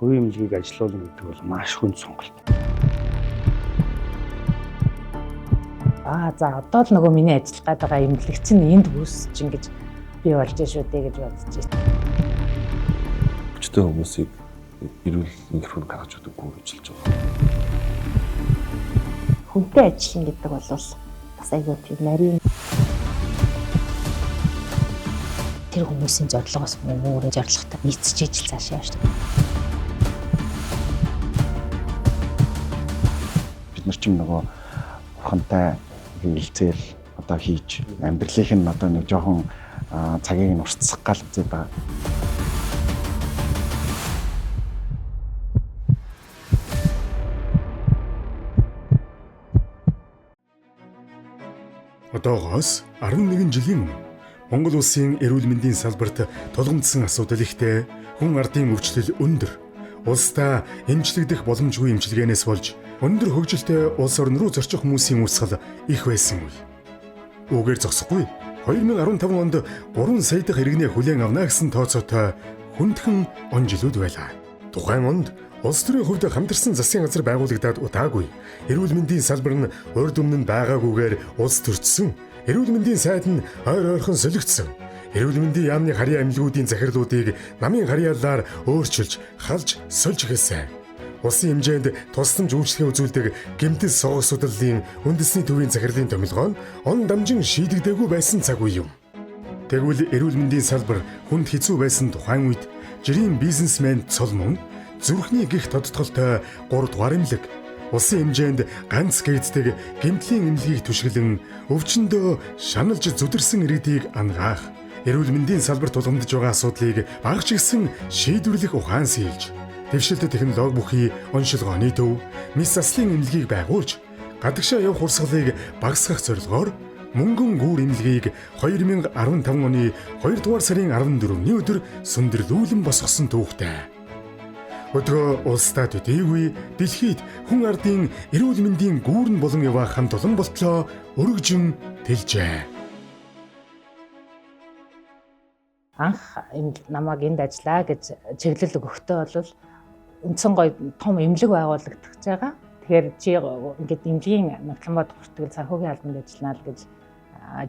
хувийн эмнэлгийг ажилуулна гэдэг бол маш хүнд сонголт. За одоо л нөгөө миний ажиллах гээд байгаа эмнэлэгч нь энд үүсч ингэж бий болж шүү дээ гэж бодож байна. Хүчтэй хүмүүсийг эрүүл микрофон гаргаж өгдөггүй гэж хэлж байгаа. Хүнтэй ажиллана гэдэг бол бас айгүй тийм нарийн тэр хүмүүсийн зорилгоос мөн өөрийн зорилготой нийцэж ижил цаашаа явж байна. Бид нар ч юм нөгөө бурхантай хэлцэл одоо хийж амьдралынх нь одоо нэг жоохон цагийг нь уртсах гал үзээд байгаа. Одоогоос 11 жилийн өмнө Монгол улсын эрүүл мэндийн салбарт тулгамдсан асуудал ихтэй, хүн ардын өвчлөл өндөр, улсдаа эмчлэгдэх боломжгүй эмчилгээнээс болж өндөр хөгжилтэй улс орн руу зорчих хүмүүсийн урсгал их байсан үе. Үүгээр зогсохгүй 2015 онд 3 сая дахь иргэнэ хүлээн авна гэсэн тооцоотой хүндхэн он жилүүд байлаа. Тухайн онд улс төрийн хувьд хамтарсан засгийн газар байгуулагдаад удаагүй эрүүл мэндийн салбар нь урд өмнө нь байгаагүйгээр улс төрчсөн. Эрүүл мэндийн сайд нь ойр ойрхон солигдсон. Эрүүл мэндийн яамны харьяа эмнэлгүүдийн захирлуудыг намын харьяалаар өөрчилж, халж, сольж эхэлсэн. Улсын хэмжээнд тусламж үйлчлэгээ үзүүлдэг гэмтэл согог судлалын үндэсний төвийн захирлын томилгоо нь он дамжин шийдэгдээгүй байсан цаг үе юм. Тэгвэл эрүүл мэндийн салбар хүнд хэцүү байсан тухайн үед жирийн бизнесмен Цолмон зүрхний гих тодтголтой 3 дугаар эмнэлэг улсын хэмжээнд ганц гэгддэг гэмтлийн эмнэлгийг түшиглэн өвчнөдөө шаналж зүдэрсэн иргэдийг ангаах, эрүүл мэндийн салбар тулгамдж байгаа асуудлыг багч гисэн шийдвэрлэх ухаан сэлж, дэвшилт технологи бүхий оншилгооны төв, мис заслын эмнэлгийг байгуулж, гадагшаа явах урсгалыг багасгах зорилгоор мөнгөн гүүр эмнэлгийг 2015 оны 2 дугаар сарын 14-ний өдөр сүндэрлүүлэн босгосон түүхтэй. Өдгөө улсдаа төдийгүй дэлхийд хүн ардын эрүүл мэндийн гүүрэн болон яваа хамт олон болтлоо өргөжин тэлжээ. Анх намайг энд ажиллаа гэж чиглэл өгөхдөө бол үндсэн гой том эмнэлэг байгуулагдах гэж байгаа. Тэгэхээр чи ингээд эмнэлгийн Нотлонбод хүртэл санхүүгийн албанд ажиллана л гэж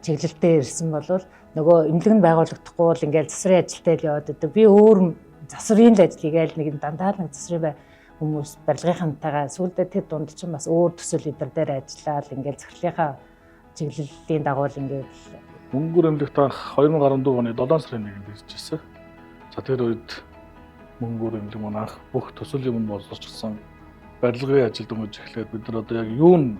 чиглэлдээ ирсэн бол нөгөө эмнэлэг нь байгуулагдахгүй бол ингээд засрын ажилтай л яваад байдаг. Би өөр засрын л ажил хийгээл нэг дандаа нэг засрын хүмүүс барилгынхантайгаа сүүлдээ тэр дунд чинь бас өөр төсөл эдэр дээр ажиллаад ингээд захирлынхаа чиглэлийн дагуу ингээд Мөнгөр эмнэлэгт анх 2014 оны 7 сарын 1-нд иржсэн. За тэр үед мөнгөр эмнэлэг маань анх бүх төсөл юм боловсруулсан барилгын ажил дүнж эхлээд бид нар одоо яг юу нь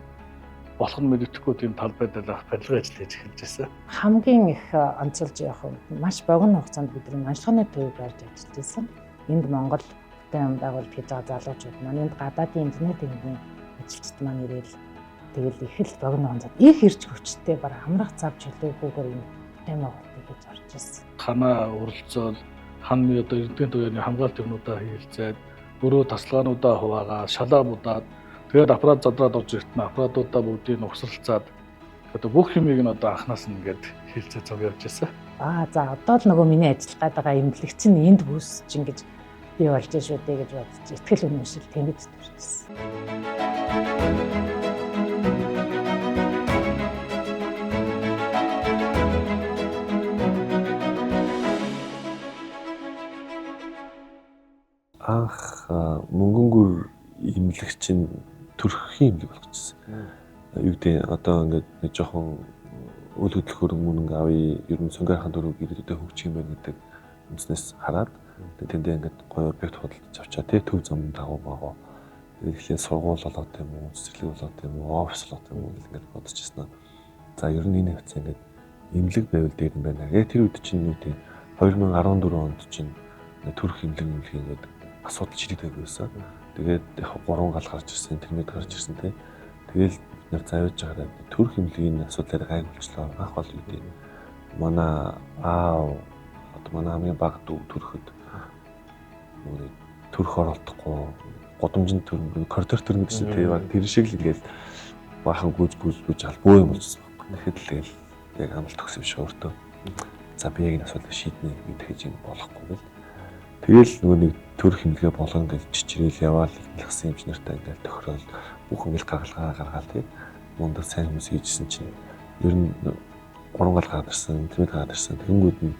болох нь мэддэхгүй тийм талбай дээр барилгын ажил хийж эхэлж байсан. Хамгийн их онцолж явах маш богино хугацаанд бидний ажиллагааны төвийг барьж ажиллаж байсан. Энд Монгол бүтээн байгуулалт хийж байгаа залуучууд маань энд гадаадын интернет эмнэлгийн ажилчид маань ирэл тэгэл их л богино хугацаанд их ирж хүчтэй бараг хамрах зав чөлөөгүйгээр юм бүтээн байгуулалтыг хийж орж ирсэн. Ханаа уралцал, ханы одоо эрдэнэ төвийн хамгаалалт юмнуудаа хийлцээд өөрөө тасалгаануудаа хуваагаад шалаа будаад тэгээд аппарат задраад орж иртэн аппаратуудаа бүгдийг нь угсралцаад одоо бүх юмыг нь одоо анханаас нь ингээд хийлцээ цог явж байсан. За одоо л нөгөө миний ажиллах гээд байгаа эмнэлэгч нь энд үүсч ингэж бий болж шүү дээ гэж бодож итгэл үнэмшил тэмдэг төрчихсөн. Анх мөнгөнгөр эмнэлэгч нь төрхийн эмнэлэг болгочихсон. Юу гэдэг одоо ингээд нэг жоохон үйл хөдлөхөөр мөнгө авъя, ер нь сонгойрхан дөрөв ирээдүйдээ хөгжих юм байна гэдэг үндснээс хараад тэндээ ингээд гоё объект худалдаж авчаа тий төв зам дагуу байгаа. Тэгэхээр сургууль болоод юм уу, цэцэрлэг болоод юм уу, офис болоод юм уу ингээд бодож ирсэн. За ер нь энэ хэвцээ ингээд эмнэлэг байвал дээр юм байна. Яг тэр үед чинь юу гэдэг 2014 онд чинь төрх эмнэлэг ингээд асуудал шийдэгдэх байсан. Тэгээд яг 3 гал гарч ирсэн, интернет гарч ирсэн тий. Тэгэл бид нар завьж байгаа төрх эмнэлгийн асуудлаар гайхуулчлаа. Анх бол үү. Манай манай хамгийн баг дүү төрөхөд төрөх оролдохгүй годомжинд төрн коридор төрн гэсэн тий. Тэр шиг л ингээл баахан гүйж албуу юм болчихсон. Тэгэхэд л яг амлалт өгсөн биш өөртөө. За би яг энэ асуудлыг шийднэ гэдэг хийж юм болохгүй гэл. Тэгэл нөгөө нэг төр хэмлэгээ болгон гэж чичрээл яваал ихлэхсэн юм нартай ингээл тохирол бүх ингээл гаргалгаа тий. Мундад сайн хүмүүс хийжсэн чинь ер нь гурван гал гарсан, тэмээд гарсан. Тэгэнгүүт нь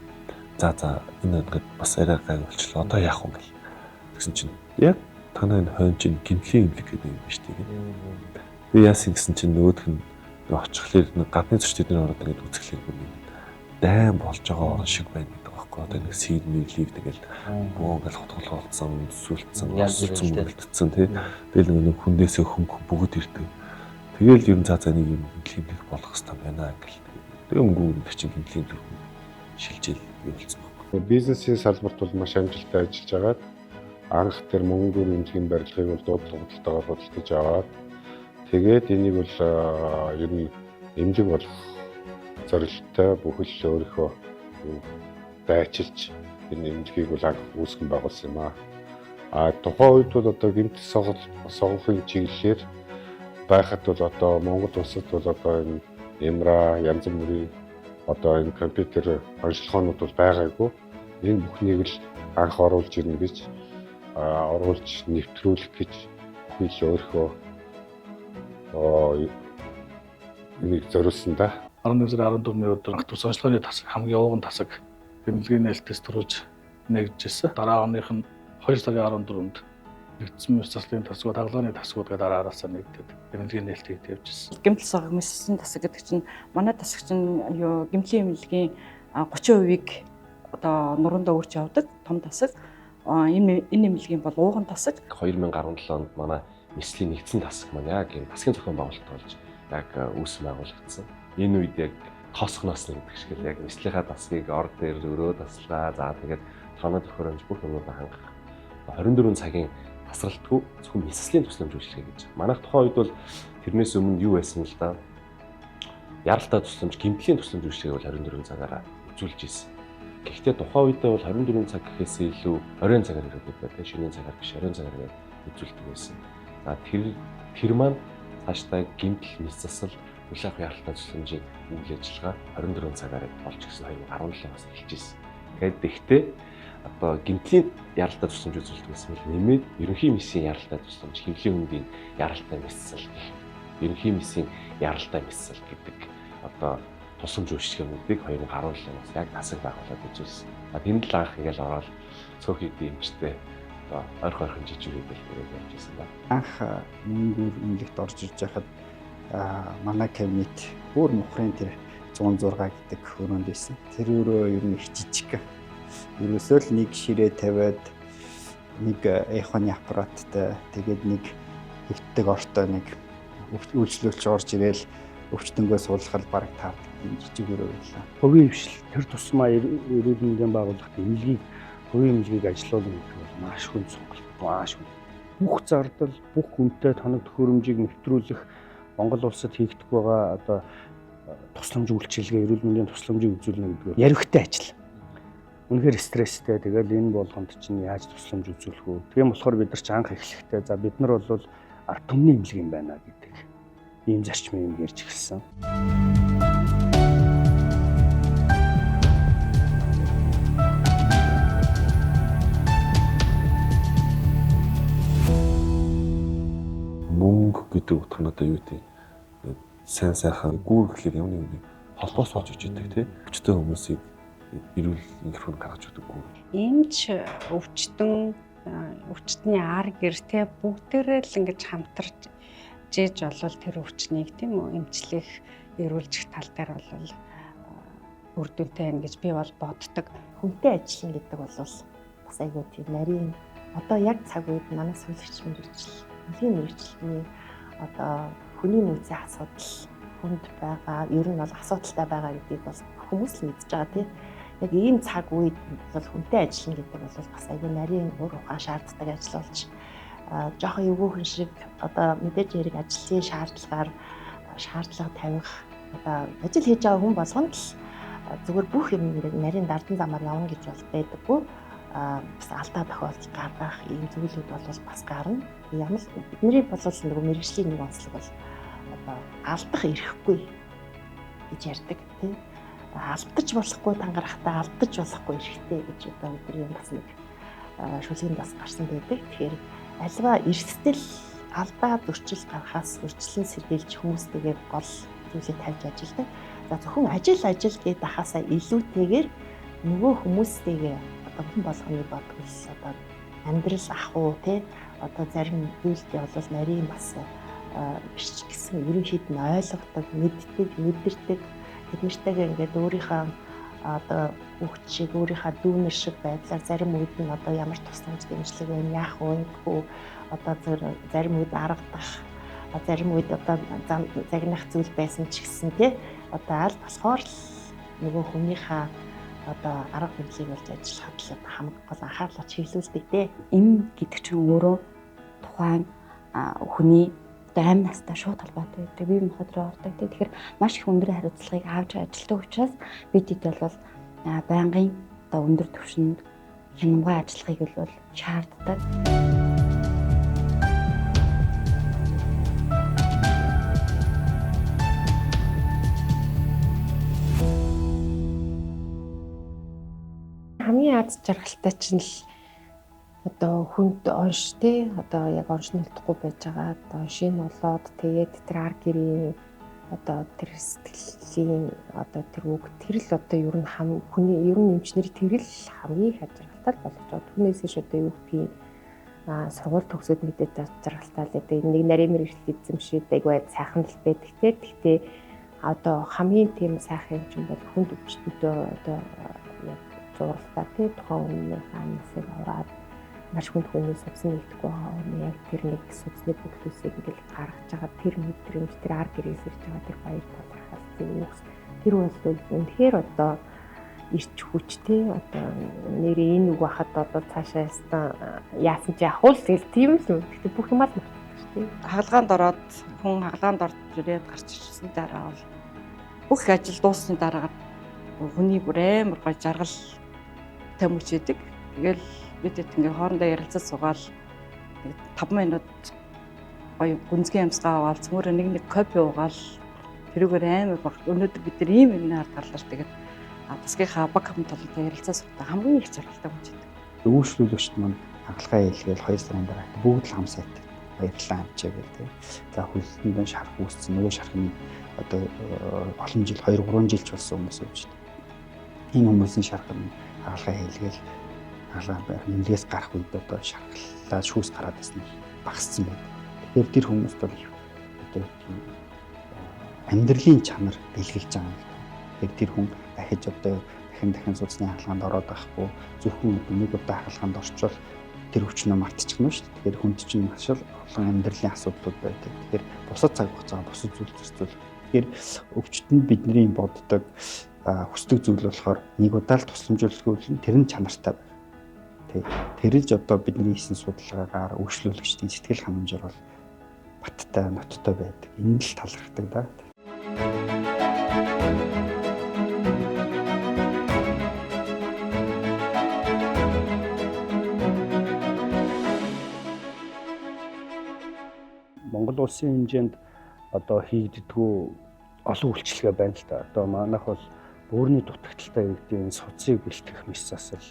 за энэ ингээд бас арай гай болчихлоо. Одоо яах вэ гэл. Тэгсэн чинь яг танай энэ хойно чинь гимтлийн имлэг гэдэг юм биш тийм. Тэгээ яасан гэсэн чинь нөгөөх нь очихлаар нэг гадны зочдын ороод ингээд үзэхлээр дайм болж байгаа орон шиг байна гэдэг байхгүй. Одоо нэг сид мэглийг тэгэл бөө ингээл хотголгоо болсон, сүлдсэн, сүлдсэн тий. Тэгэл нэг хүндээсээ хөнгө бүгд ирдэг. Тэгэл ер нь за нэг юм имлэг болох хэрэгтэй байна гэл. Тэгээ өнгөө чинь имлэгийн төр шилжил явуулсан байхгүй. Бизнесийн салбарт бол маш амжилттай ажиллаж байгаад анх тэр мөнгөөр имлэгийн барилгыг бол дуудлага худалдаага худалдаж аваад тэгээд энийг бол ер нь имлэг болох зорилттой бүхэл өөрийнхөө байчилж энэ имлэгийг бол анх үүсгэн байгуулсан юм аа. Тухайн үед бол одоо гэмтэл сонгохын чиглэлээр байхад бол одоо Монгол улсад бол одоо энэ Ямра янз бүрийн одоо энэ компьютер онцлогоонууд бол байгаагүй. Энэ бүхнийг л анх оруулж ирнэ гэж оруулж нэвтрүүлэх гэж бүхэл өөрийнхөө энийг зориулсан да. 11 сарын 14-ний өдөр ах トゥ сонслооны тасаг хамгийн явган тасаг хэмнэлгийн нээлтээс төрүүлж нэгжижсэн. Дараа оных нь 2 сарын 14-нд нэгдсэн мэс заслын тасгууд, хагалгааны тасгууд гэдэг араасаа нэгдээд хэмнэлгийн нээлтийг тавьжсэн. Гэмтэл сог мэссэн тасаг гэдэг чинь манай тасаг чинь гэмтлийн хэмнэлгийн 30%-ийг одоо нуруундаа өрч явдаг том тасаг. Энэ хэмнэлгийн бол ууган тасаг. 2017 онд манай мэслийн нэгдсэн тасаг маань яг энэ тасгийн зохион байгуулалт болж яг үүсгэн байгуулагдсан. Энэ үед яг тоосгоноос нэгдэг шиг л яг мэслийнхаа тасгийг ор дээр өрөө таслаа. За тэгээд тоноо төхөөрөмж бүх юмудаа хангах 24 цагийн тасралтгүй зөвхөн мэслийн тусламж үйлчилгээ гэж. Манайх тухайн үед бол тэрнээс өмнө юу байсан л да. Яралтай тусламж, гэмтлийн тусламж үйлчилгээ бол 24 цагаараа үзүүлж ирсэн. Гэхдээ тухайн үедээ бол 24 цаг гэхээс илүү оройн цагаар ирээд байдаг. Шөнийн цагаар биш, оройн цагаар үзүүлдэг байсан. За тэр маань цаашдаа гэмтэл мэс засал үйл авах яралтай тусламжийн үйл ажиллагаа 24 цагаар болж гисэн 2017-аас эхэлж ирсэн. Тэгээд тэгтээ одоо гэмтлийн яралтай тусламж үзүүлдэг гэсэн нь нэмээд ерөнхий мэсийн яралтай тусламж, хэвлэлийн хөндийн яралтай мэссэл, ерөнхий мэсийн яралтай мэссэл гэдэг одоо тусламж үйлчилгээнүүдийг 2017-аас яг тасаг байгуулад үзүүлсэн. Тэнд л анх ингээл ороод цөөхий дэмжтэй одоо ойрхон жижигүүд л явж ирсэн байна. Анх мөнгөөр имлэгт орж ирж байхад манай кабинет бүр мухрын тэр 106 гэдэг өрөөнд байсан. Тэр өрөө ер нь их жижиг. Ерөөсөө л нэг ширээ тавиад нэг эхоны аппараттай тэгээд нэг хөвтөг ортой нэг үйлчлүүлж орж ирээл өвчтөнгөө суулгахад бараг таардаг юм жижиг өрөө байлаа. Хувийн хвшил тэр тусмаа эрүүл мэндийн байгууллагт имлэгийг хувийн имлэгийг ажилуулна гэдэг бол маш хүн сонголт. Маш хүн. Бүх зардал, бүх хүнтэй тоног төхөөрөмжийг нэвтрүүлэх Монгол улсад хийгдэх байгаа одоо тусламж үйлчилгээ, эрүүл мэндийн тусламжийг үзүүлнэ гэдэг яригтай ажил. Үнэхээр стресстэй. Тэгэл энэ болгонд чинь яаж тусламж үзүүлэх вэ? Тийм болохоор бид нар ч анх эхлэхдээ за бид нар бол ард түмний имлэг юм байна гэдэг ийм зарчмын юм ярьж эхэлсэн. Мөнгө гэдэг утга нь одоо юу гэдэг сайн сайхан гүүрлэлээр юм нэг холбоос болж иж идэг тий. Өчтөн хүмүүсийг эрүүл инхрүүн гаргаж өгдөггүй. Эмч өвчтний ар гэр те бүгдээрээ л ингэж хамтарч жиж болвол тэр өвчнийг тийм үү эмчлэх эрүүлжих тал дээр бол үр дүнтэй байна гэж би бол боддог. Хүнтэй ажиллана гэдэг бол бас айгүй тийм нарийн одоо яг цаг үед манай сүүлэгч мэргэжил, нэлийн мэргэжилтний одоо хүний нөөцийн асуудал хүнд байгаа, ер нь бол асуудалтай байгаа гэдгийг бол хүмүүс л мэдж байгаа тийм. Яг ийм цаг үед бол хүнтэй ажиллана гэдэг бол бас айгүй нарийн ур ухаан шаарддаг ажил болж жоохон эвгүйхэн шиг одоо мэдээж хэрэг ажлын шаардлага тавих одоо ажил хийж байгаа хүн болгонд л зүгээр бүх юм нарийн дардан замаар явна гэж бол байдаггүй. Бас алдаа тохиолдол гаргах ийм зүйлүүд бол бас гарна. Ямар л бидний бол нөгөө мэргэжлийн нэг онцлог бол одоо алдах эрхгүй гэж ярьдаг тийм. Алдаж болохгүй тангарахтаа алдаж болохгүй эрэхтэй гэж одоо бидний бас нэг шүлгийн бас гарсан байдаг. Тэгэхээр альва эрсдэл алдаа зөрчил гарахаас үржилэн сэргийлж хүмүүстэйгээ гол зүйлийг тавьж ажилладаг. За зөвхөн ажил гэдэг хасаа илүүтэйгээр нөгөө хүмүүстэйгээ одоо хүн болгоны бодгол одоо амьдрал ахуй тий одоо зарим зүйлтэй бол нарийн бас биш гэсэн ерөнхийд нь ойлгодог, мэддэг, мэдэрдэг тэднэртэйгээ ингээд өөрийнхөө одоо хүүхд шиг өөрийнхөө дүүнер шиг байдлаар зарим үед нь одоо ямар тусламж дэмжлэг байна яах вэ гэхүү одоо зарим үед аргадах зарим үед одоо загнах зүйл байсан ч гэсэн тий одоо аль болохоор л нөгөө хүнийхээ одоо арга барилыг болж ажиллахад л хамгийн гол анхаарлаа чиглүүлдэг дээ. Эм гэдэг чинь өөрөө тухайн хүний одоо амь настай шууд холбоотой байдаг. Бие махбодороо ордог. Тэгэхээр маш их өндөр хариуцлагыг авч ажилладаг учраас бид хэд бол байнгын одоо өндөр түвшинд хямгай ажиллахыг бол шаарддаг. Хамгийн аз жаргалтай чинь л одоо хүнд онш тий одоо яг оншнолдохгүй байж байгаа одоо шин болоод тэгээд тэр ар гэрийн одоо тэр сэтгэлийн одоо тэр үг тэр л одоо ер нь хүний ер нь эмчнэр тэр л хамгийн их ажиргалтай болж байгаа. Түүнээс ш одоо юу гэдгийг сургууль төгсөөд мэдээд ажиргалтай л гэдэг нэг нарийн мэрэгжил эзэмшээд айгүй сайхан л байдаг тий. Гэхдээ одоо хамгийн тийм сайхан юм чинь бол хүнд өвчтөдөө одоо яг зурлаа тий тухайн өмнөх амнасыг аваад маш хүнд хүний судасны нэгдэхгүй байгаа яг тэр нэг судасны бүтлүүсийг ингээл гаргаж байгаа тэр мэдрэмж тэр ар гэрээс ирж байгаа тэр баяр талархал тэр бол үнэхээр одоо ирч хүчтэй одоо нэрээ энэ үг хахад одоо цаашаа яасан ч яхуул тэгэл тийм л гэхдээ бүх юм л мартдаг шүү дээ. Хагалгаанд ороод хүн хагалгаанд орж ирээд гарч ирсэн дараа бол бүх ажил дууссаны дараа хүний бүр амар гой жаргал тэмүчээдэг. Тэгэл бид ингээ хоорондоо ярилцаж суугаал 5 минут гоё гүнзгий амсгаа аваад цөмөрө нэг кофе уугаал тэрүүгээр амар баг өнөөдөр бид нар ийм юм харж гарлаа тэгээд тасгийнхаа баг хамт толгой ярилцаж суухдаа хамгийн их жаргалтай болж байдаг. Үйлчлүүлэгчд маань хагалгаа хэлгээл 2 сарын дараа бүгд л хам сайт баярлалаа амчаа гээл. За хөлтөнд шарах үүссэн нөгөө шархны одоо олон жил 2-3 жилч болсон хүмүүс байж байна. Энэ хүмүүсийн шархны хагалгаа хэлгээл хаалгаа нэмлээс гарах үед одоо шархлаа шүүс гараад байсан багассан байна. Тэгэхээр тэр хүмүүст бол одоо амьдралын чанар бэлгэлж байгаа юм. Тэгэхээр тэр хүн дахиж одоо дахин судасны хаалгаанд ороод байхгүй зөвхөн нэг удаа хаалгаанд орчвол тэр өвчнөө мартчихна шүү дээ. Тэгэхээр хүнд чинь маш олон амьдралын асуудлууд байдаг. Тэгэхээр бусад цаг хугацаанд бусад зүйл зөрчил. Тэгэхээр өвчтөнд бидний боддог хүсдэг зүйл болохоор нэг удаа л тусламжуулалгүй тэр нь чанартай байна. Тэрж одоо бидний хийсэн судалгаагаар үйлчлүүлэгчдийн сэтгэл ханамжаар бол баттай, ноттой байдаг. Энэ л талархдаг да. Монгол улсын хэмжээнд одоо хийгддэггүй олон үйлчилгээ байна л да. Одоо манайх бол бөөрийн дутагдaltaй гэдэг энэ судсыг бэлтгэх мэс засал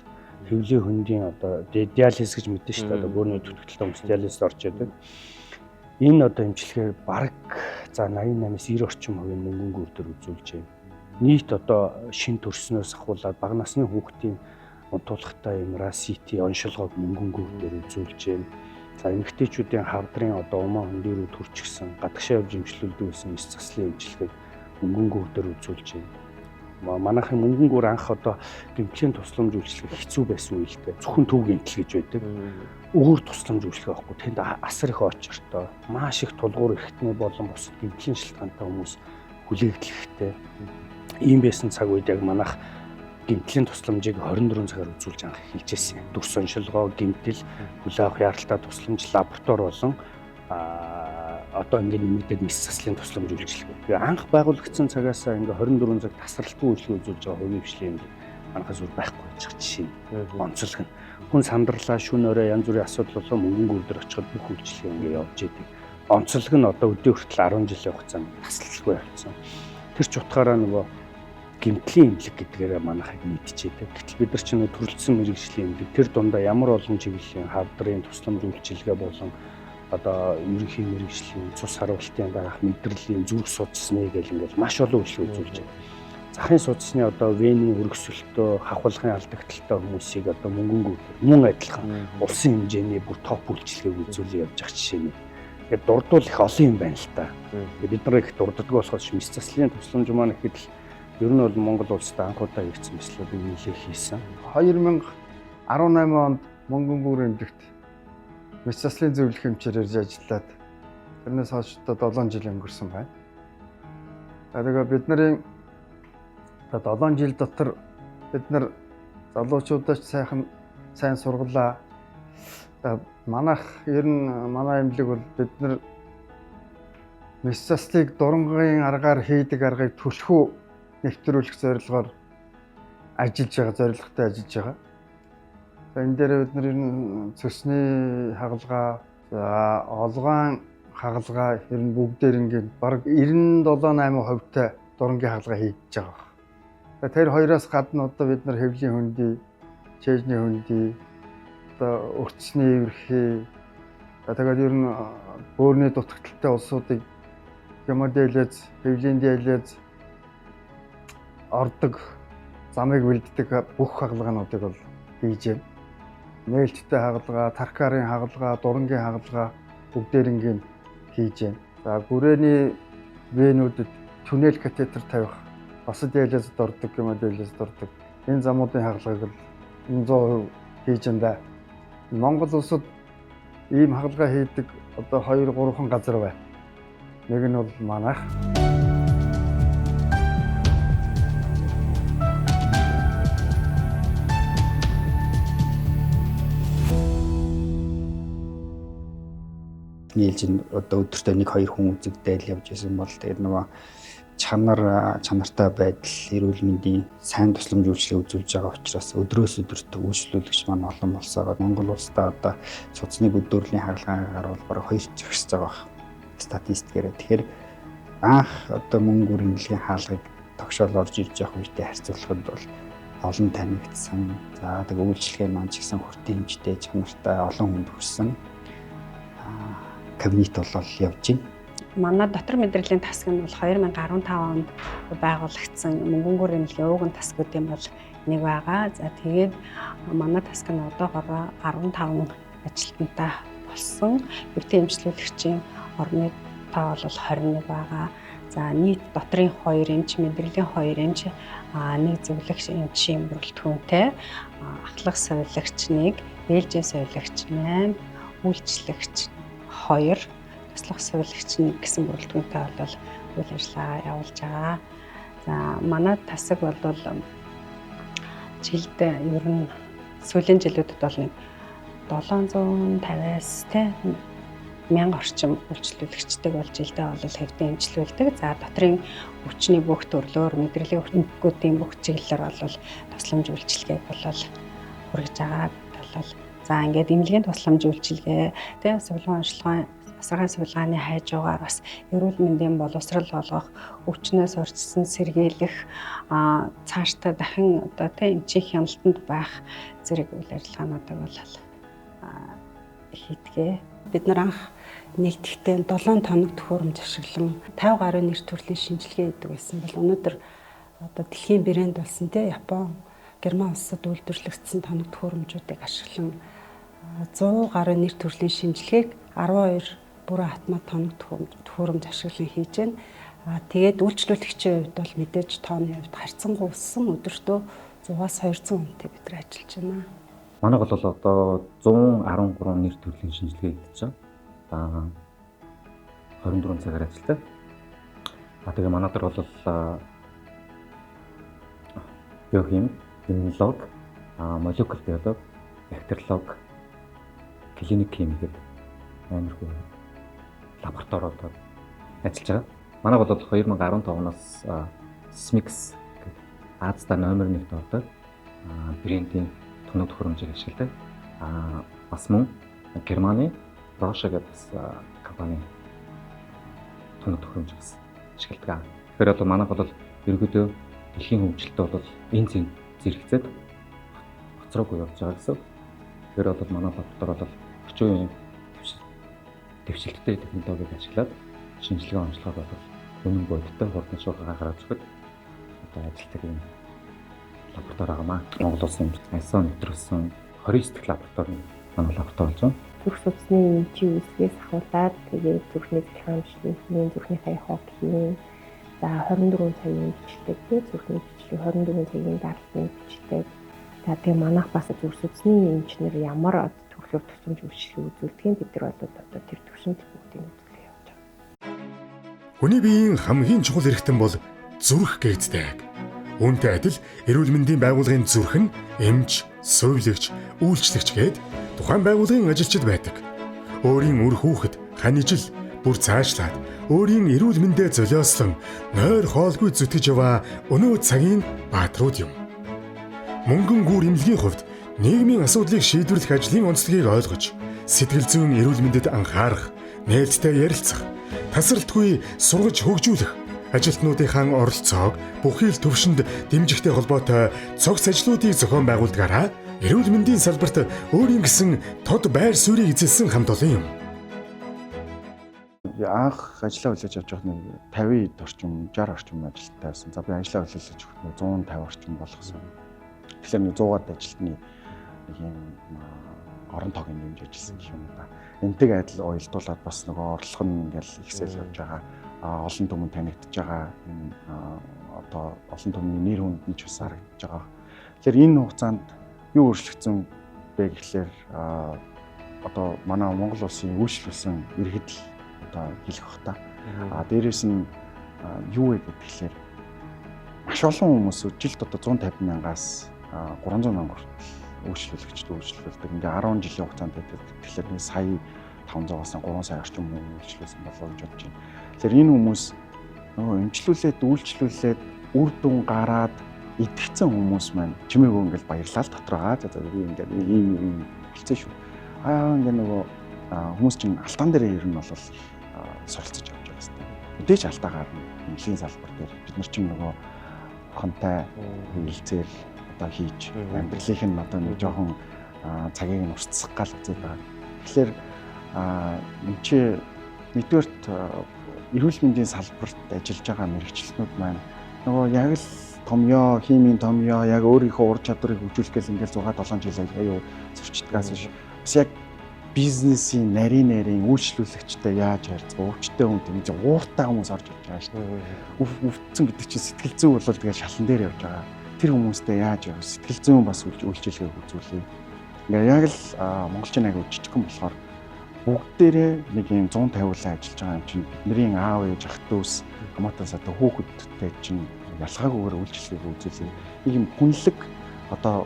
хөвлийн хөндийн одоо диализ гэж мэдэн шүү дээ. Одоо бөөрийн дутагдaltaй хүмүүс диализд орж идэг. Энэ одоо эмчилгээр бараг за 88-аас 90 орчим хувийн мөнгөнгүүр төр үзүүлж байна. Нийт одоо шин төрснөөс ахуулаад бага насны хүүхдийн унтуулгатай MRI CT оншилгоог мөнгөнгүүр төр үзүүлж байна. За эмэгтэйчүүдийн хавдрын одоо умаа хөндөрөөр төрчихсөн гадагшаа явж эмчилүүлдэг гэсэн эс заслын эмчилгээг мөнгөнгүүр төр үзүүлж байна. Манайхын мөнгөнгүүр анх одоо гэмтлийн тусламж үйлчилгээ хэцүү байсан үедээ зөвхөн төв гэмтэл гэж байдаг. Өөр тусламж үйлчилгээ байхгүй. Тэнд асар их очиртой, маш их тулгуур эрхтний болон бусад гэмтлийн шалтгаантай хүмүүс хүлээгдэхтэй. Ийм байсан цаг үед яг манайх гэмтлийн тусламжийг 24 цагаар үзүүлж анх хэлжсэн. Дүрс оншилгоо, гэмтэл, хүлээ авах яралтай тусламж, лаборатори болон одоо ингээд нэмэгдээд мэс заслын тусламж үйлчилгээ. Тэгээ анх байгуулагдсан цагаас ингээд 24 цаг тасралтгүй үйлчилгээ үзүүлж байгаа хувийн хвшлийн манайхаас үр байхгүй байж байгаа жишээ. Онцлог нь хүн сандарлаа шүн өрөө янз бүрийн асуудал болоо мөнгөнгүүр дээр очиход бүх үйлчилгээ ингээд явж идэг. Онцлог нь одоо өдөө хүртэл 10 жилийн хугацаанд таслалгүй явцсан. Тэр ч утгаараа нөгөө гэмтлийн эмнэлэг гэдгээр манайхыг мэдчихэдэг. Гэтэл бид нар ч нэг төрөлцсөн мэрэгжлийн эмнэлэг тэр дундаа ямар олон чиглэлийн хавдрын тусламж үйлчилгээ болон одоо ерөнхий мэрэгжлийн цус харуултын дараах мэдрэлийн зүрх судасны гэл ингээл маш олон үйлчлэг үзүүлж байна. Захын судасны одоо вений өргөсөлтөө хавхлагын алдагдaltaй хүмүүсийг одоо мөн адилхан улсын хэмжээний бүр топ үйлчлэгийг үзүүлж явж байгаа жишээ нь. Тэгээд дурдвал их олон юм байна л та. Бид нар их дурддаг болохоос мэс заслын тусламж маань ихэд л ер нь бол Монгол улсад анх удаа хийгдсэн мэслүүдийг нэлээд хийсэн. 2018 онд Мөнгөнгүүр эмнэлэгт мэс заслын зөвлөх эмчээр ирж ажиллаад тэрнээс хойш одоо 7 жил өнгөрсөн байна. Тэгээд бид нарын 7 жил дотор бид нар залуучуудаа ч сайн сургалаа. Манайх ер нь манай эмнэлэг бол бид нар мэс заслыг дурангийн аргаар хийдэг аргыг түлхүү нэвтрүүлэх зорилгоор ажиллаж байгаа, зорилготой ажиллаж байгаа. Энэ дээр бид нар ер нь цөсний хагалгаа, олгоон хагалгаа ер нь бүгдээр ингээд бараг 97-8% дурангийн хагалгаа хийж байгаа. Тэр хоёроос гадна одоо бид нар хэвлийн хөндий, чэйжний хөндий, одоо өртсний эвэрхий, тэгээд ер нь бөөрийн дутагдaltaй улсуудыг гемодиализ, хэвлийн диализ, ордог, замыг бэлддэг бүх хагалгаануудыг бол хийж байна. Нээлттэй хагалгаа, таркарын хагалгаа, дурангийн хагалгаа бүгдээр ингээд хийж байна. За бүрээний венүүдэд түнэл катетер тавих, босод диализд ордог, гемодиализд ордог. Энэ замуудын хагалгааг л 100% хийж байна. Монгол улсад ийм хагалгаа хийдэг одоо 2-3 газар байна. Нэг нь бол манайх. Нийлж одоо өдөртөө 1-2 хүн үзэгдээл явж исэн бол тэгээд нөгөө чанартай байдал, эрүүл мэндийн сайн тусламж үйлчлэг үзүүлж байгаа учраас өдрөөс өдөрт үйлчлүүлэгч маань олон болсоо Монгол улсдаа одоо цуцны бүдүүрлийн хагалгаагаар бол бараг 2 зэгсэж байгаа статистикээр. Тэгэхээр анх одоо Мөнгөнгүүр эмнэлгийн хаалгыг тогшоол орж ирж явах үедээ харьцуулахад бол олон танигдсан. За тэгээд үйлчлэгээ маань ч гэсэн хүртэн хэмжтэй, чанартай олон хүнд хүрсэн. Кабинет болол явж байна. Манай дотор мэдрэлийн тасаг нь бол 2015 онд байгуулагдсан Мөнгөнгүүр эмнэлгийн ууган тасгуудын бол нэг байгаа. За тэгээд манай тасаг нь одоогоор 15 ажилтнтай болсон. Өвдөн эмчлүүлэгчийн орны тоо бол 21 байгаа. За нийт дотрын 2 эмч, мэдрэлийн 2 эмч, нэг зөвлөгч эмчийн бүрэлдэхүүнтэй, ахлах совилогч 1, ээлжийн совилогч 8, үйлчлэгч 2, туслах совилогч 1 гэсэн бүрэлдэхүүнтэй бол үйл ажиллагаа явуулж байгаа. За манай тасаг бол жилд ер нь сүүлийн жилүүдэд бол 750-аас 1000 орчим үйлчлүүлэгчтэй бол жилдээ бол хэвтэн эмчлүүлдэг. За дотрын хүчний бүх төрлөөр мэдрэлийн эмгэгүүдийн бүх чиглэлээр бол тусламж үйлчилгээг бол хүргэж байгаа. За ингээд эмнэлгийн тусламж үйлчилгээ, тэгээ сувилгаан онцлогоо, асаргаан сувилгааны хайжуугаар бас эрүүл мэндийн боловсрал болгох, өвчнөөс урьдчилан сэргийлэх, цаашдаа дахин одоо эмчийн хяналтанд байх зэрэг үйл ажиллагаануудыг бол хийдгээ. Бид нар анх нэгтгэхдээ 7 тоног төхөөрөмж ашиглан 50 гаруй нэр төрлийн шинжилгээ хийдэг байсан бол өнөөдөр одоо дэлхийн брэнд болсон Япон, Герман улсад үйлдвэрлэгдсэн тоног төхөөрөмжүүдийг ашиглан 100 гаруй нэр төрлийн шинжилгээг 12 бүрэн автомат тоног төхөөрөмж ашиглан хийж байна. Тэгээд үйлчлүүлэгчийн хувьд бол мэдээж тооны хувьд харьцангуй өссөн, өдөртөө 100-аас 200 хүнтэй бид нар ажиллаж байна. Манайх бол одоо 113 нэр төрлийн шинжилгээ хийж байгаа. 24 цагаар ажилладаг. Тэгээ манай дээр бол биохим, иммунолог, молекуляр биолог, бактериолог, клиник хим гэдэг амаргүй лабораториудад ажиллаж байгаа. Манай бол 2015-наас SMIX гэдэг Азтай номер 1 ордог брендийн тоног төхөөрөмжийг ашигладаг. Бас мөн Германы Roche гэдэг компани тоног төхөөрөмжийг ашигладаг. Тэгэхээр бол манайх бол ерөнхийдөө дэлхийн хөгжилтэй бол энэ зэрэгцээд хоцроогүй явж байгаа гэсэн. Тэгэхээр бол манай лаборатори бол орчин үеийн дэвшилттэй технологиг ашиглаад шинжилгээ онцлогоо бол үнэн бодиттой хурдан шуурхаа гаргаж өгöd одоо ажилтдаг юм лаборатори байгаа маа. Монгол улсын ISO нэвтрүүлсэн 29 дэх лаборатори манай лаборатори болж байна. Зүрх судасны эмчийн үйлсгээс ахуулаад тэгээд зүрхний захиамжлалын зүрхний хаяг хооллын за 24 цагийн бичлэг тэгээд зүрхний бичлэг 24 цагийн даралтны бичлэг. За тэгээд манайх бас зүрх судасны эмчнэр ямар төвлөрөөр тусламж үйлчлэг үзүүлдэг бид нар бол одоо тэр төвшинт бүгдийг үзүүлээ явж байгаа. Хүний биеийн хамгийн чухал эрхтэн бол зүрх гэдэг. Үүнтэй адил эрүүл мэндийн байгууллагын зүрх нь эмч, сувилагч, үйлчлэгч гээд тухайн байгууллагын ажилчид байдаг. Өөрийн үр хүүхэд, ханижил, бүр цаашлаад өөрийн эрүүл мэндэ золиослон нойр хоолгүй зүтгэж яваа өнөө цагийн бааtruуд юм. Мөнгөн гүр эмнэлгийн хувьд нийгмийн асуудлыг шийдвэрлэх ажлын онцлогийг ойлгож, сэтгэл зүйн эрүүл мэндэд анхаарах, нээлттэй ярилцах, тасралтгүй сургаж хөгжүүлэх, ажилтнуудынхаа оролцоог бүхий л төвшөнд дэмжихтэй холбоотой цогц ажлуудыг зохион байгуулдгаараа эрүүл мэндийн салбарт өөрийн гэсэн тод байр суурийг эзэлсэн хамт олон юм. Анх ажиллаа хүлээж авч явах нэг 50 орчим 60 орчим ажилттай байсан. За би ажиллаа хүлээж авч явах 150 орчим болгосон. Тэгэхээр нэг 100-аад ажилтны нэг юм орон тоогийн нэмж ажилласан гэх юм да. Энтэйг адил уялдуулаад бас нөгөө орлого нь ингээл ихсэл явж байгаа. Олон түмэн танигдж байгаа. Одоо олон түмний нэр хүнд нь ч бас харагдаж байгаа. Тэгэхээр энэ хугацаанд юу өөрчлөгдсөн бэ гэхлээр одоо манай Монгол улсын үйлчлүүлсэн иргэд л одоо хэлэх бах та. Дээрээс нь юу вэ гэхлээр маш олон хүмүүс жилд одоо 150 мянгаас 300 мянга хүртэл үйлчлүүлэгчд үйлчлүүлдэг. Ингээ 10 жилийн хугацаанд тэгэхээр нэг сая 500-аас 3 сая орчим хүн үйлчлүүлсэн болов гэж бодож байна. Тэгэхээр энэ хүмүүс нөгөө эмчлүүлээд үйлчлүүлээд үр дүн гараад итгэцэн хүмүүс маань чимээгөө ингээл баярлал дотроо за би ингээд ийм хэлцээ шүү. Ингээ нөгөө хүмүүс чинь алтан дээр ер нь бол суралцж явж байгаа хэвээр. Мэдээж алтаагаар эмнэлгийн салбар дээр бид нар чинь нөгөө хонтой хэлцээр одоо хийж амьдралынх нь одоо нэг жоохон цагийг нь уртсах гал үзээд байгаа. Тэгэхээр чи нэгдүгээрт эрүүл мэндийн салбарт ажиллаж байгаа мэрэгчлэнүүд маань нөгөө яг л томьёо, химийн томьёо яг өөрийнхөө ур чадварыг хөгжүүлэх гэл ингээл 6-7 жил аяа зөрчидгээс биш. Бас яг бизнесийн нарийн үйлчлүүлэгчтэй яаж харьцах, өвчтэй хүн тийм ууртай хүмүүс орж ирж байгаа шүү дээ. Өвдсөн гэдэг чинь сэтгэл зүй бол тэгээ шалан дээр явж байгаа. Тэр хүмүүстэй яаж явах, сэтгэл зүйн бас үйлчилгээ үзүүлээ. Ингээ яг л монголчин аяг жижигхэн болохоор бүгдээрээ нэг юм 150-уулаа ажиллаж байгаа юм чинь бидний аав ээж ах дүүс хамаатан сата хүүхэдтэй чинь ялгаагүйгээр үйлчлэгийг үзүүлээ. Нэг юм хүнлэг одоо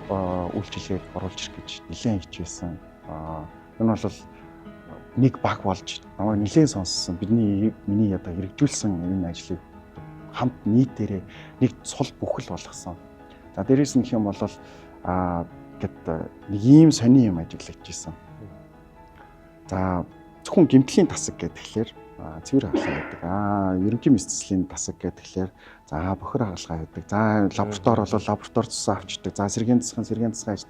үйлчлэгийг оруулж ирэх гэж нэлээд хичээсэн. Энэ бол нэг баг болж намайг нэлээд сонссон. Миний одоо хэрэгжүүлсэн энэ ажлыг хамт нийтээрээ нэг цул бүхэл болгосон. За дээрээс нь гэх юм бол гэт нэг ийм сони юм ажиллаж ирсэн. За зөвхөн гэмтлийн тасаг гэхэлэр цэвэр хаалга гэдэг. Ерөнхий мэдслийн тасаг гэхэлэр за бохир хаалга гэдэг. За лаборатори бол лаборатори цусаа авчдаг. За сэргийн засгийн ажил.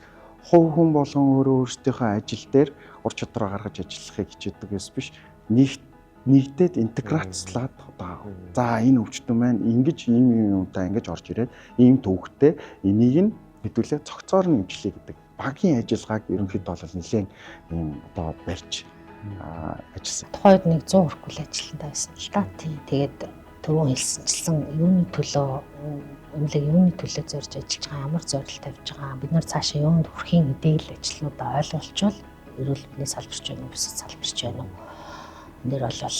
Хувь хүн болон өөрөөсдийнхөө ажил дээр ур чадвараа гаргаж ажиллахыг хичээдэг биш. Нэгдээд интеграцлаад одоо за энэ өвчтөн маань ингэж ийм юмтай ингэж орж ирээд ийм төвхтэй энийг нь хэдүүлээ цогцоор нь эмчлэе гэдэг. Багийн ажиллагааг ерөнхийдөө бол нэлээд ийм одоо барьж ажилласан. Тухайд нэг 100 хүртэл ажилладаг байсан л та. Тэгээд түрүүн хэлсэнчлэн юуны төлөө үнэлэг юуны төлөө зорж ажиллаж байгаа, ямар зорилт тавьж байгаа, бид нар цаашаа юунд хүрэхин эдээл ажлуудаа ойлголцвол эрүүл мэндийн салбарч байна уу, бусад салбарч байна уу? Энд дэр бол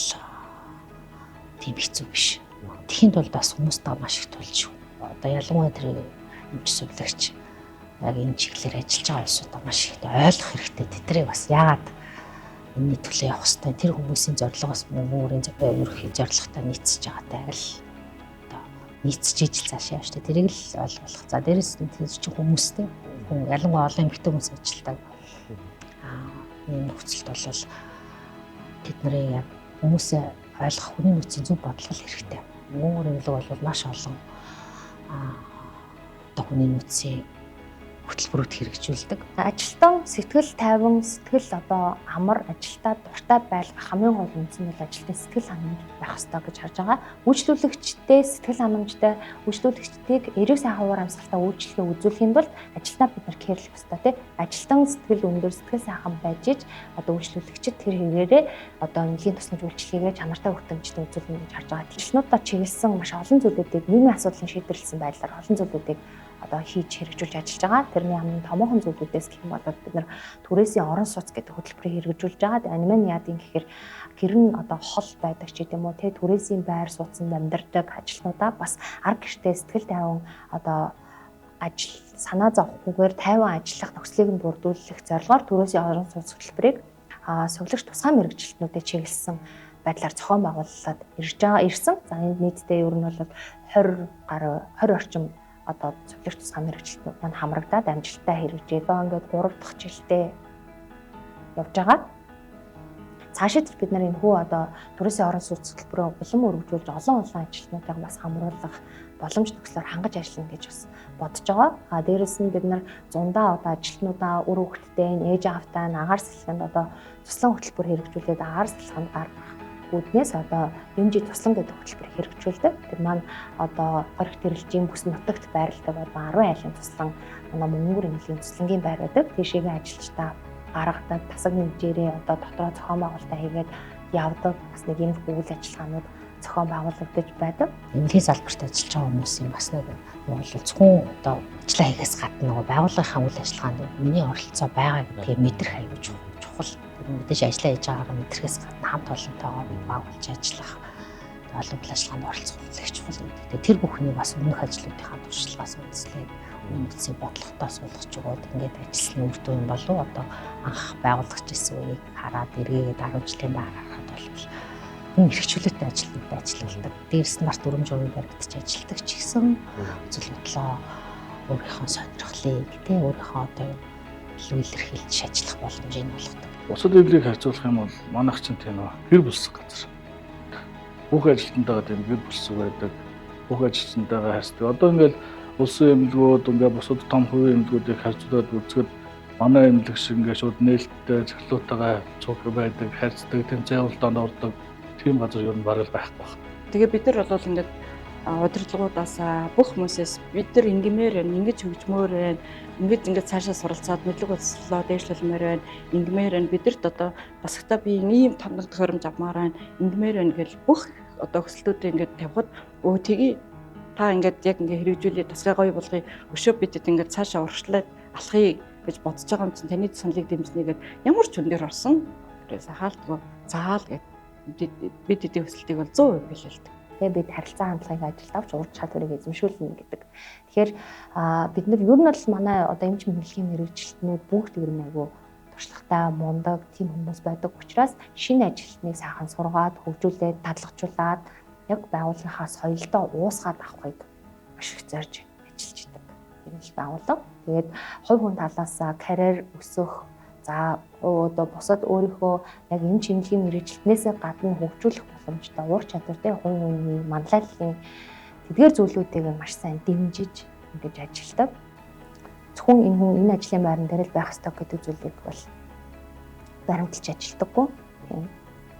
тийм хэцүү биш. Тэхийн тулд бас хүмүүстээ маш их тулж шүү. Одоо ялангуяа тэр эмч сувлагч яг энэ чиглэлээр ажиллаж байгаа хүмүүсээ маш их ойлгох хэрэгтэй. Тэдрийг бас яагаад энэний төлөө явах хэрэгтэй. Тэр хүмүүсийн зорилгоос өөрийн ерөнхий зорилготой нийцэж байгаатай л одоо нийцэж ижил цаашаа явж та тэрийг л ойлгох. За дээрэс нь тэр чинь хүмүүстэй хүн ялангуяа олон эмэгтэй хүмүүс ажилтдаг. Энэ нөхцөлд бол тэдний яг хүмүүсээ ойлгох хүний нөөцийн зөв бодлого хэрэгтэй. Өөр юм л бол маш олон одоо хүний нөөцийн хөтөлбөрөд хэрэгжүүлдэг. Ажилтан сэтгэл тайван, сэтгэл одоо амар ажилтаа дуртай байлгах хамгийн гол үндэс нь бол ажилтны сэтгэл ханамж байх ёстой гэж харж байгаа. Үйлчлүүлэгчтэй сэтгэл ханамжтай үйлчлүүлэгчдийг эрэг сайн хуваар амсгалтай үйлчлэгээ үзүүлэхийн тулд ажилтнаа бид нар кэрлэх ёстой тий. Ажилтан сэтгэл өндөр, сэтгэл сайхан байж иж одоо үйлчлүүлэгчид тэр хэрэгээрээ одоо эмнэлгийн тусламж үйлчлэгээ чанартай хүртэмжтэй үзүүлнэ гэж харж байгаа. Ажилтнуудаа чиглэсэн маш олон зүйлүүдийг нийгмийн асуудлын шийдвэрлсэн байдлаар олон зүйлүүдийг одоо хийж хэрэгжүүлж ажиллаж байгаа. Тэрний хамгийн томоохон зүйлүүдээс гэх юм бол бид нар түрээсийн орон сууц гэдэг хөтөлбөрийг хэрэгжүүлж байгаа. Тэгээ энэ маань яа гэм гэхээр гэр нь одоо хол байдаг ч гэдэм үү, тэгээ түрээсийн байр сууцнд амьдардаг ажилтнуудаа бас арга гэртээ сэтгэл тайван одоо ажил санаа зовхгүйгээр тайван ажиллах нөхцөлийг нь бүрдүүлэх зорилгоор түрээсийн орон сууц хөтөлбөрийг сувилагч тусгай мэрэгчлэлтнүүдэд чиглэсэн байдлаар зохион байгуулалт ирсэн. За энэ нийтдээ ер нь бол 20 орчим одоо цэвэрлэгч тусгай мэрэгчлэлтнүүд маань хамрагдаад амжилттай хэрэгжээд байгаа. Ингээд 3 дахь жилдээ явж байгаа. Цаашид бид нар энэ хүү одоо түрээсийн орон сууц хөтөлбөрөөр улам өргөжүүлж олон ажилтнуудыг бас хамруулах боломж нөхцлөөр хангаж ажиллана гэж бас бодож байгаа. Дээрээс нь бид нар зундаа одоо ажилтнуудаа үр хөвгтдээ ээж аавтай агаар салхинд одоо туслан хөтөлбөр хэрэгжүүлээд агаар салхинд гаргах үүднээс одоо эмжи туслан гэдэг хөтөлбөрийг хэрэгжүүлдэг. Тэр маань одоо горих тэрэлжийн бүс нутагт байрладаг одоо 10 айлын туслан манай мөнгөр эмнэлгийн туслангийн байр байдаг. Тийшээгээ ажилчдаа гаргадаг, тасаг нэгжээрээ одоо дотроо зохион байгуулалтаа хийгээд явдаг. Бас нэг юм үйл ажиллагаанууд зохион байгуулагдаж байдаг. Эмнэлгийн салбарт ажиллаж байгаа хүмүүсийн бас нэг бол зөвхөн одоо ажиллаа хийхээс гадна нөгөө байгууллагын үйл ажиллагаанд миний оролцоо байгаа гэдгийг мэдрэх аюул чухал. Мэдээж ажиллаа хийж байгаагаа мэдрэхээс гадна хамт олонтойгоо байгуулж ажиллах олон үйл ажиллагаанд оролцох их чухал гэдэг. Тэр бүхний бас өмнөх ажлуудынхаа туршлагаас үндэслээд үндэсний бодлоготой суулгаж өгөөд ингээд ажилласан үр дүн болов одоо анх байгууллагч гэсэн үеийг хараад эргээд 10 жилийн дараа харахад бол энэ хэрэгжүүлэлттэй ажлууд ажилладаг. Дээрс нь март дүрм журмын баригдаж ажилладаг ч гэсэн зөвлөлтлөө өөрийнхөө сонирхлыг тий өөрийнхөө одоо илэрхийлж ажиллах боломжийг олгодог. Бусад эвлийг харьцуулах юм бол манайх чинь тийм гэр бүлсэг газар. Бүх ажилтнтайгаа тийм гэр бүлсэг байдаг. Бүх ажилтнтайгаа харьцдаг. Одоо ингээл улсын эмнэлгүүд ингээ бусад том хувийн эмнэлгүүдийг харьцуулаад үзэхэд манай эмнэлэг шиг ингээ шууд нээлттэй зөвлөлтөйгаа цуг байдаг, харьцдаг, тийм зайлтанд ордог тийм газар юу бараг байхгүй байна. Тэгээ бид нар бол ингээд удирдлагуудаас бүх хүмүүсээс бид нар ингимээр ингэж хөгжмөр байна. Ингээд цаашаа суралцаад мэдлэг боловсролоо дээшлүүлмээр байна. Ингимээр бидэрт одоо басагтаа би ийм томног тохиромж авмаар байна. Ингимээр гэж бүх одоо өсөлтүүдээ ингээд тавихад өө тгий та ингээд яг ингээд хэрэгжүүлээ тасгай гоё болгоё. Өшөө бидэд ингээд цаашаа урагшлаад алхахыг гэж бодож байгаа юм чинь таны саналыг дэмжнэгээд ямар ч хүн дээр орсон. Тэрээс хаалтгүй заал гэд бид эдийн өсөлтийг бол 100% биелэлдэг. Тэгээ бид харилцаа хандлагын ажилд авч ур чадварыг эзэмшүүлнэ гэдэг. Тэгэхээр бид нар ер нь бол манай одоо эмч мэдлэгийн мэрэгчлэлтнүүд бүгд ер нь айгүй туршлагатай, мундаг тийм хүмүүс байдаг учраас шинэ ажилтныг сайхан сургаад, хөгжүүлээд, дадлгажуулаад яг байгууллагынхаа соёлдоо уусгаад авахыг маш их зорж ажиллаж байдаг. Энэ л байгууллага. Тэгээд хувь хүн талаас карьер өсөх, за одоо бусад өөрийнхөө яг энэ чимлэгийн мэрэгчлэлтнээсээ гадна хөгжүүлэх боломжтой ур чадвартай хувь хүний манлайлалын тэдгээр зүйлүүдийг маш сайн дэмжиж ингэж ажилладаг. Зөвхөн энэ хүн энэ ажлын байран дээр л байх ёстой гэдэг зүйлийг бол баримталж ажилладаггүй юм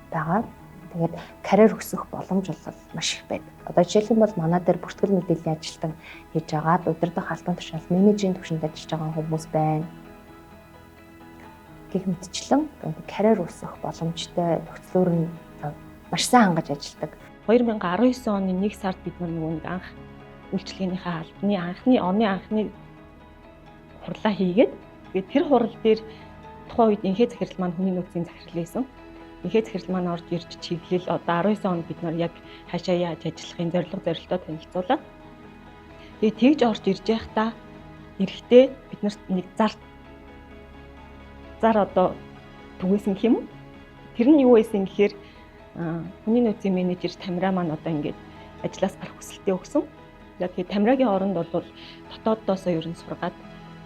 байгаа. Тэгээд карьер өсөх боломж бол маш их байдаг. Одоо жишээлбэл манай дээр бүртгэл мэдээллийн ажилтан хийж агаад удирдах албан тушаал менежерийн түвшинд ажиллаж байгаа хүмүүс байна. Гэх мэтчлэн карьер өсөх боломжтой нөхцлөөр нь маш сайн хангаж ажилладаг. 2019 оны 1 сард бид нэг анх үйлчлэгээнийхээ албаны анхны хурлаа хийгээд тэгээд тэр хурал дээр тухайн үед инхээ захирал маань хүний нөөцийн захирал байсан. Инхээ захирал маань орж ирж чиглэл одоо 19 онд бид нар яг хаашаа яаж ажиллахын зорилттой танилцуулаад тэгээд тэгж орж ирж байхдаа эрэхтэй бид нарт нэг зар одоо түгээсэн гэх юм уу? Тэр нь юу байсан гэхээр хүний нөөцийн менежер Тамира маань одоо ингээд ажлаас гарах хүсэлтээ өгсөн. Тэгээд Тамирагийн оронд бол дотооддоосоо ер нь сургаад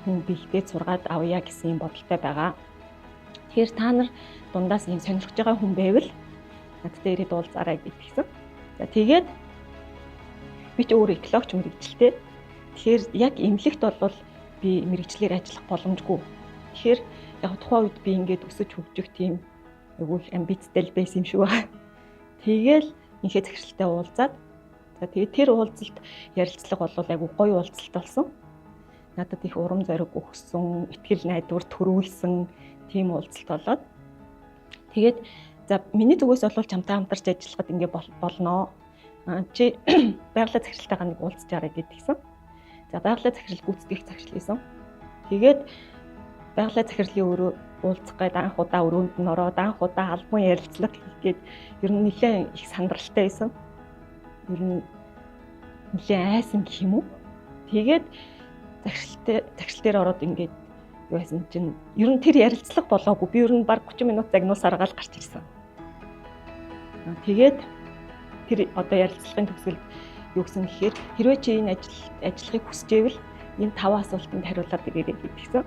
хүн бэлдээд сургаад авъя гэсэн юм бодолтой байгаа. Тэгэхээр та нар дундаас ийм сонирхож байгаа хүн байвал надтай ирээд уулзаарай гэдгийгсэн. За тэгээд би ч өөрөө экологч мэрэгчлээ. Тэгэхээр яг эмнэлэгт бол би мэрэгчлэр ажиллах боломжгүй. Тэгэхээр яг тухайн үед би ингээд өсөж хөгжих тийм айгүй амбицтай байсан юм шиг байна. Тэгэл инхээ захиралтай уулзаад за тэгээд тэр уулзалт ярилцлага бол айгүй гоё уулзалт болсон. Надад их урам зориг өгсөн, ихтгэл найдвар төрүүлсэн тийм уулзалт болоод тэгээд за миний зүгээс бол чамтай хамтарч ажиллахад ингээ болноо. Чи байгалаа захиралтайгаа нэг уулзчаарай гэдгийгсэн. За байгалаа захирал гүйцэтгэх захирал байсан. Тэгээд байгалаа захирлын өөрөө уулзах гээд анх удаа өрөөнд нь ороод анх удаа албан ярилцлага хийгээд ер нь нэлээд их сандралтай байсан. Ер нь нэлээд айсан гэх юм уу. Тэгээд захирал дээр ороод ингээд юу байсан чинь ер нь тэр ярилцлага болоогүй. Би ер нь баг 30 минут загнуус аргаал гарч ирсэн. Тэгээд тэр одоо ярилцлагын төгсгөлд юу гэсэн гэхээр хэрвээ чи энэ ажиллахыг хүсчихвэл энэ 5 асуултанд хариулаад ирээрэй гэдгийгсэн.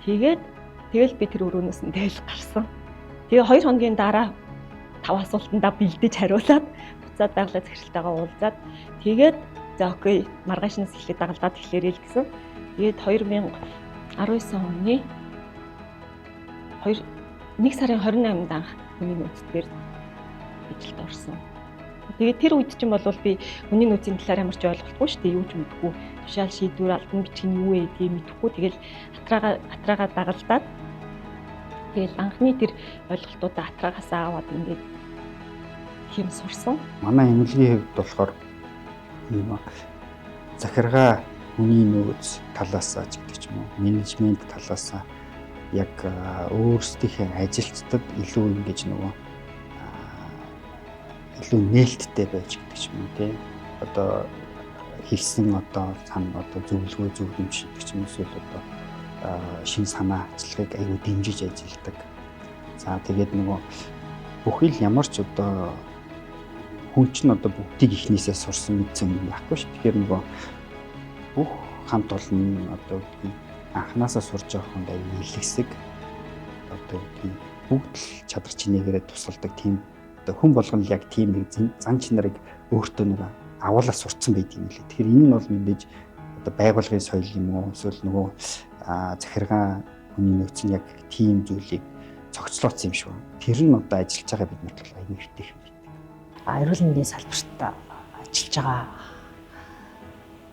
Тэгэл би тэр өрөөнөөс нь тэгэл гарсан. Тэгээ 2 хоногийн дараа 5 асуултандаа бэлдэж хариулаад буцаад байгалаа захиралтайгаа уулзаад тэгээд за окей маргаашнаас эхлээд дагалдаад эхлэрэй л гэсэн. Тэгээд 2019 оны 1 сарын 28-нд анх хүний нөөцлөөр ажилд орсон. Тэгээд тэр үед чинь бол би хүний нөөцийн талаар ямар ч ойлголтгүй шүү дээ. Юу ч мэдэхгүй. Тушаал шийдвэр албан бичгийн юу вэ гэдгийг мэдэхгүй. Тэгэл хатраагаа дагалдаад тэгэл анхны тэр ойлголтуудаа хатраагаас аваад ингээд хэм сурсан. Манай эмнэлгийн хувьд болохоор юм захиргаа хүний нөөц талаасаа ч гэдэг ч юм уу, менежмент талаасаа яг өөрсдийнхээ ажилчдад илүү ингэж нөгөө илүү нээлттэй байж гэдэг ч юм уу тий. Одоо хэлсэн одоо зөвлөгөө зөвлөмж гэдэг ч юм уу эсвэл одоо шин санаа ажиллахыг аюу дэмжиж ажилладаг. За тэгээд нөгөө бүхэл ямар ч одоо хүн чинь одоо бүгдийг ихнээсээ сурсан мэдсэн юм байхгүй шүү. Тэгэхээр нөгөө бүх хамт олон одоо анханасаа сурж байгаа хүнд аюу илгэсэг одоо бүгд л чадвар чинээгээрээ тусалдаг тийм одоо хүн болгоно яг тийм нэг зан чанарыг өөртөө нэг авуулаа сурцсан байдаг юм лээ. Тэгэхээр энэ нь бол мэдээж одоо байгуулгын соёл юм уу эсвэл нөгөө захиргаа хүний нөөц нь яг тийм зүйлийг цогцлооцсон юм шиг байна. Тэр нь одоо ажиллаж байгаа бид нарт аюу хэрэгтэй юм байна. Эрүүл мэндийн салбарт ажиллаж байгаа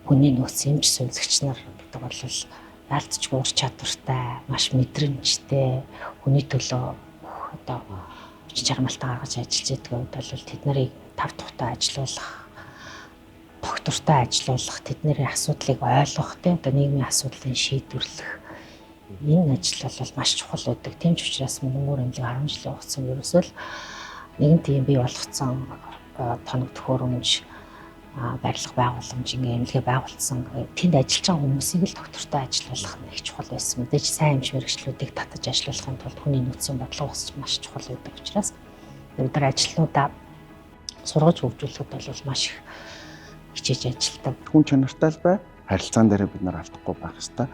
хүний нөөц эмч сувилагч нар гэдэг бол яалтчгүй ур чадвартай, маш мэдрэмжтэй, хүний төлөө одоо чармалтаа гаргаж ажиллаж байдаг үед бол тэд нарыг тав тухтай ажилуулах, доктортой ажилуулах, тэдний асуудлыг ойлгох, одоо нийгмийн асуудлыг шийдвэрлэх энэ ажил бол маш чухал байдаг. Тийм ч учраас мөнгөөр эмнэлэг 10 жилийн хугацаанд ерөөсөө л нэгэн тийм бий болгоцсон тоног төхөөрөмж барилга байгууламж эмнэлгээ байгуулсан тэнд ажиллаж байгаа хүмүүсийг л доктортой ажилуулах нэг чухал байсан. Мэдээж сайн эмч мэргэжлүүдийг татаж ажилуулахын тулд хүний нөөцийн бодлого маш чухал байдаг учраас бид нар ажилтнуудаа сургаж хөгжүүлэхэд бол маш их хичээж ажилтдаг. Хүн чанартай л бай. Харилцаан дээр бид нар алдахгүй байх хэрэгтэй.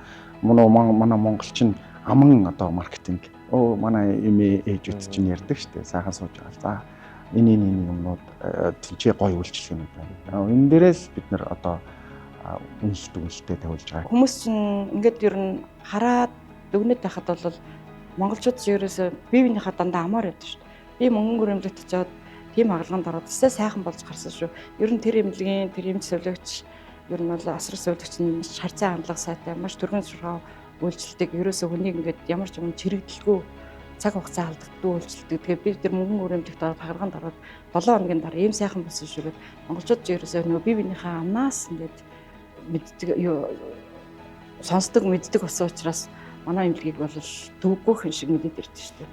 Манай монголчин аман одоо маркетинг. Манай ээжүүд чинь ярьдаг шүү дээ. Сайхан сууж байгаа. За энэ юмнууд тийчээ гоё үйлчлэгнүүд байна. Энэ дээрээс бид нар одоо үнэлтэд тавьж байгаа. Хүмүүс чинь ингээд ер нь хараад дүгнэж байхад бол монголчууд ч ерөөсөө бие биенийхээ дандаа амаар байдаг шүү дээ. Би мөнгө эмнэлэгт очиод тийм хагалганд ороод өсөө сайхан болж гарсан шүү. Ер нь тэр эмнэлгийн тэр эмч сувилагч ер нь бол асар сувилагч нь харьцаа хандлага сайтай, маш түргэн сургаа үйлчлдэг. Ерөөсөө хүнийг ингээд ямар ч юм чирэгдэлгүй цаг хугацаа алдагддаг үйлчлдэг. Тэгэхээр бид тэр мөнгө эмнэлэгт ороод хагалганд ороод 7 хоногийн дараа ийм сайхан болсон шүү гэдэг. Монголчууд ч ерөөсөө нөгөө бие биенийхээ амнаас ингээд мэддэг сонсдог мэддэг болсон учраас манай эмнэлгийг бол төвггүй хэн шиг мэдээд ирдэг шүү дээ.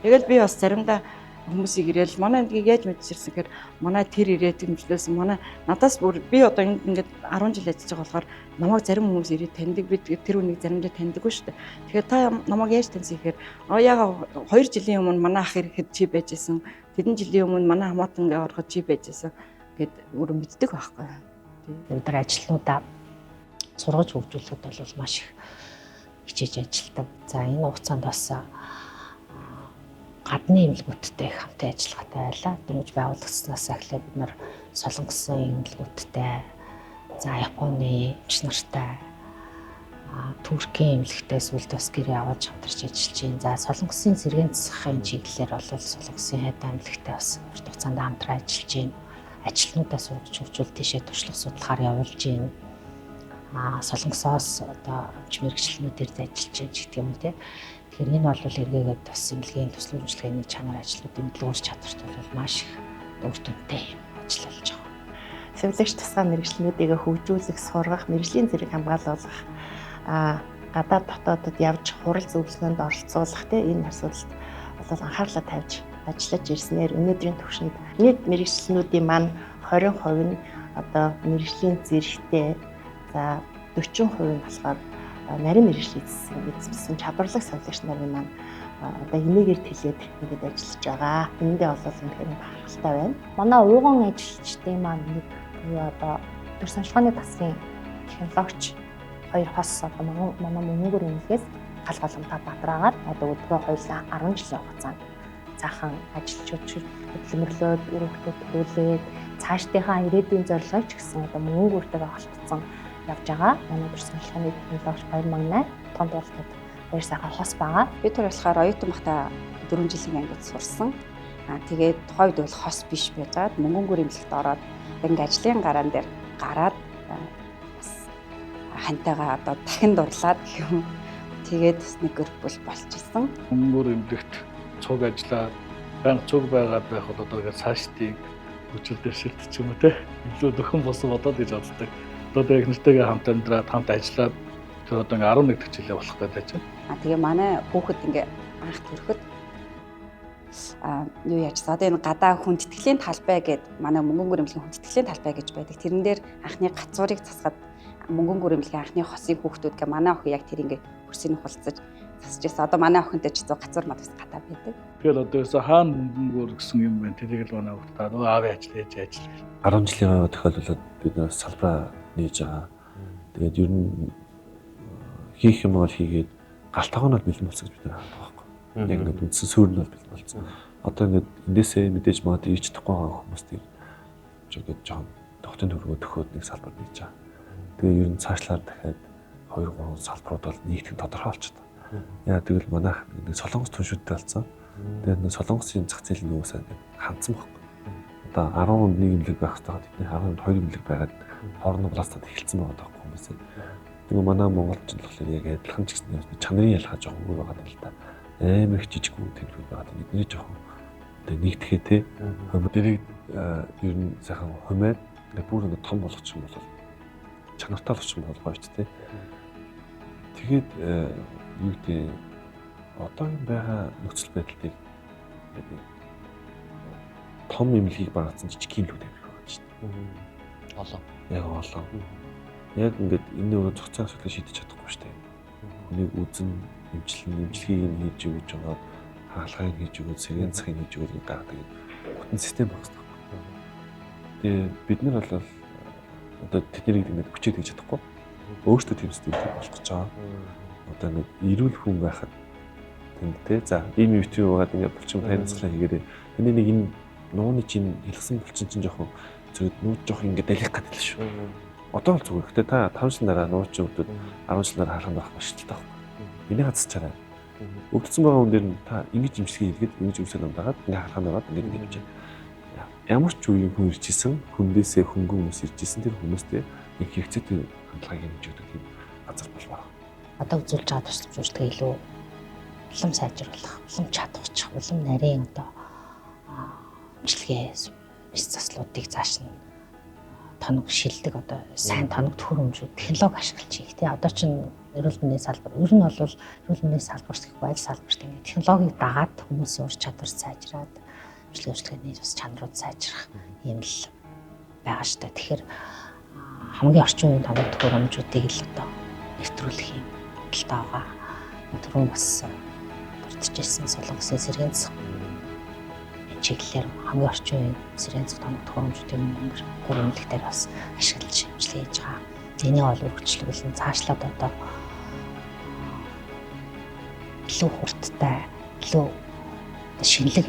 Тэгэл би бас заримдаа хүмүүсийг ирээл манай эмнэлгийг яаж мэдчихсэн гэхээр манай тэр ирээд хэмжлээс манай надаас бүр би одоо энд ингээд 10 жил ажиллаж байгаа болохоор намайг зарим хүмүүс ирээд таньдаг, би тэр үнийг заримдаа таньдаггүй шүү дээ. Тэгэхээр та намайг яаж таньсан гэхээр яага 2 жилийн өмнө манай ах ирэхэд чи байж исэн, тэдэн жилийн өмнө манай хамаатангаа ороход чи байж исэн гэд өөрөө мэддэг байхгүй. Бид нар ажилтнуудаа сургаж хөгжүүлэхэд бол маш их хичээж ажилтдаг. За энэ хугацаанд бас гадны эмнэлгүүдтэй хамтан ажиллагаатай байлаа. Дөнгөж байгуулагдсанаас эхлээд бид нар солонгосын эмнэлгүүдтэй За Японы эмч нартай Туркийн эмнэлэгтэй сүлд бас гэрээ аваад хамтарч ажиллаж байна. За Солонгосын сэргээн засахын чиглэлээр бол Солонгосын хайдаа эмнэлэгтэй бас урт хугацаанд хамтран ажиллаж байна. Ажилтнуудаа сургаж хөгжүүл тийшээ туршлага судалгаар явуулж байна. Солонгосоос одоо эмч мэргэжлэнүүдээр ажиллаж байна гэх юм те. Тэгэхээр энэ бол эргээгээд бас эмнэлгийн төсөл үйлчлэгээний чанар ажлуудын мэдлэг чадварт бол маш их үр дүнтэй ажил болж байгаа. Сэвлэгч тусгай мэргэжлэнүүдийг хөгжүүлэх, сургах, мэргэжлийн зэрэг хамгаалуулах, гадаад дотоодод явж хурал зөвлөгөөнд оролцуулах энэ асуудалд бол анхаарлаа тавьж ажиллаж ирснээр өнөөдрийн түвшинд нийт мэргэжлэнүүдийн маань 20% нь одоо мэргэжлийн зэрэгтэй, за 40% нь болохоор нарийн мэргэжлийн эзэмсэн чадварлаг сэвлэгч нарын маань одоо энийгээр тэлээд ингээд ажиллаж байгаа. Эндээ бол үнэхээр бахархалтай байна. Манай ууган ажилчдын маань нэг одоо төр санчааны тасгийн технологич хоёр хос одоо манай мөнгөөр эмнэлгээс гал боломтой бадраагаад одоо өдгөө хоёулаа 10 жилийн хугацаанд цаахан ажилчид хөдөлмөрлөөд өрөвхтөд төрүүлээд цаашдынхаа ирээдүйн зорилгыг ч гэсэн одоо мөнгөөртэйгээ холбогдсон явж байгаа. Манай төр санчааны технологич баяр магнаа тонд болтод баяр сайхан хос байгаа. Би тэр болохоор оюутан багтаа 4 жилийн ангид сурсан. Тэгээд тухайн үед бол хос биш байжгаад мөнгөнгөр эмнэлэгт ороод ингээ ажлын гараан дээр гараад бас хантайгаа одоо дахин дурлаад гэх юм. Тэгээд бас нэг групп болж исэн. Мөнгөнгөр эмнэлэгт цуг ажиллаа банк цуг байгаад байх бол одоо ингээ цаашдын хүчил дээр шилтэж юм те. Илүү дөхөн болсон бодоод гэж боддог. Одоо яг нэртэйгээ хамт амьдраад хамт ажиллаад тэр одоо ингээ 11 дэх жилээ болох гэдэг чинь. Тэгээ манай хүүхэд ингээ анх төрөхөд юу яаж одоо энэ гадаа хүндэтгэлийн талбай гэдэг манай мөнгөнгөр эмнэлгийн хүндэтгэлийн талбай гэж байдаг. Тэрэн дээр анхны гацуурыг засгаад мөнгөнгөр эмнэлгийн анхны хосыг хүүхдүүд гэ манай охин яг тэр ингээ хөрсөний хулцаж засаж байсан. Одоо манай охинтой ч зөө гацуур мад бас гадаа байдаг. Тэгэл одоо ерөөсө хаана мөнгөнгөр гэсэн юм байна. Тэрийг л манай хүүхдүүд нөгөө аавын ажил хийж ажил. 10 жилийн тохиолдолд бид нэр салбараа нээж байгаа. Тэгээд ер нь хийх юм бол хийгээд галтайг нь бол бэлэн болсон гэж бид нар хардаг байхгүй. Яг ингээд үндсэн суурь нь бол бэлэн болсон. Одоо ингээд эндээсээ мэдээж магадгүй ирж чадахгүй байгаа хүмүүстийг жигээд жоон тогтын төргөө төхөөд нэг салбар нээж байгаа. Тэгээ ер нь цаашлаар дахиад 2-3 салбарууд бол нэгтгэн тодорхой болчихсон. Яа тэгвэл манайх нэг солонгос түншүүдтэй болсон. Тэгээд нэг солонгосын зах зээл нь уусаа хандсан байхгүй. Одоо 11 эмнэлэг байх хэрэгтэй. Тэдний 12 эмнэлэг байгаад хоорондоо бластад эхэлсэн байгаа байхгүй хүмүүсээ. Тэгээ манай монголчууд болохоор яг адилхан ч гэсэн чанарын ялгаа жоохон өөр байгаа юм л та. Амар их жижиг үү тэмдэг байгаа. Бидний жоохон тэгээ нэгдэхээ те. Дэрийг ер нь сайхан хумаад бүр нэг том болгочих юм бол чанартай болчих юм бол гоё ч те. Тэгээд юу гэдэг одоогийн байгаа нөхцөл байдлыг том эмнэлгийг багцсан жижиг хэмлүүд авих байгаа ч тийм. Олон. Яг олон. Яг ингээд энэ өөрөө зохицоо асуудлыг шийдэж чадахгүй шүү дээ. Хүнийг үзэн, эмчилгээг нь хийж өгч байгаа, хаалгыг хийж өгөөд, сэргээн засахыг хийж өгөөд гаадаг бүтэн систем багцдаг. Тэгээ бид нар бол одоо тэднийг ингээд хүчээд хийж чадахгүй. Өөрсдөө тийм систем болох гэж байгаа. Одоо ингээд эрүүл хүн байхад тэнд те за ийм өвчин байгаад ингээд булчин танилцлаа хийгээрээ тэний нэг энэ нууны чинь хэлсэн булчин чинь жоохон зөвд нууж жоох ингээд далих гэдэг л шүү. Одоо л зүгээр. Гэтэ та 5 жил дараа нуучин өвдөд 10 жил дараа харах байх башилтай байна. Энийг хацчаарай. Өвдсөн байгаа хүн дээр нь та ингэж имчилгээ хийгээд ингэж үсэл амдаагаад ингээд харахаа наваад ингээд явж байгаа. Ямар ч үеийн хүн иржсэн, хүндээсээ хөнгөн хүмүүс иржсэн тэр хүмүүстэй нэг хэрэгцээтэй хандлагыг хийж өгдөг тийм газар болмоор. Одоо үзүүлж байгаа тусламжуудтай илүү улам сайжруулах, улам чадварчих, улам нарийн одоо имчилгээ заслуудыг зааш нь тоног шилдэг одоо сайн тоног төхөөрөмжүүд технологи ашиглаж хийх тий одоо чинь эрүүл мэндийн салбар ер нь бол эрүүл мэндийн салбар гэх байл салбарт ингээд технологиг дагаад хүмүүсийн ур чадвар сайжраад имчилгээ үйлчлэгээний бас чанарууд сайжрах юм л байгаа шүү дээ. Тэгэхээр хамгийн орчин үеийн тоног төхөөрөмжүүдийг л одоо нэвтрүүлэх юм талтай байгаа. Түрүүн бас дурдчихсан солонгосын сэргээн засах чиглэлээр хамгийн орчин үеийн сэргээн засах тоног төхөөрөмжүүдийн хөрөмлөгтөр бас ашиглаж имчилгээ хийж байгаа. Энийг бол өргөжлүүлэн цаашлаад одоо илүү хурдтай, илүү шинэлэг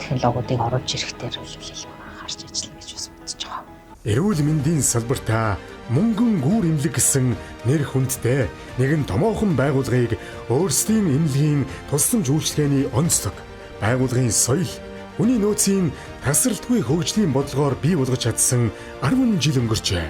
технологиудыг оруулж ирэхээр илүү анхаарч ажиллана гэж бас бодож байгаа. эрүүл мэндийн салбартаа мөнгөн гүүр эмнэлэг гэсэн нэр хүндтэй нэгэн томоохон байгууллагыг өөрсдийн эмнэлгийн тусламж үйлчилгээний онцлог, байгууллагын соёл, хүний нөөцийн тасралтгүй хөгжлийн бодлогоор бий болгож чадсан 10 жил өнгөрчээ.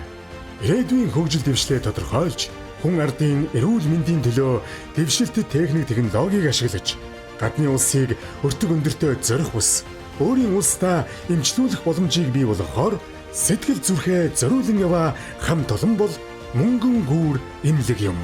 Ирээдүйн хөгжил дэвшлээ тодорхойлж, хүн ардын эрүүл мэндийн төлөө дэвшилтэд техник технологиг ашиглаж, гадны улсыг өртөг өндөртөө зорих ус, өөрийн улсдаа эмчлүүлэх боломжийг бий болгохоор сэтгэл зүрхээ зориулан яваа хамт олон бол мөнгөн гүүр эмнэлэг юм.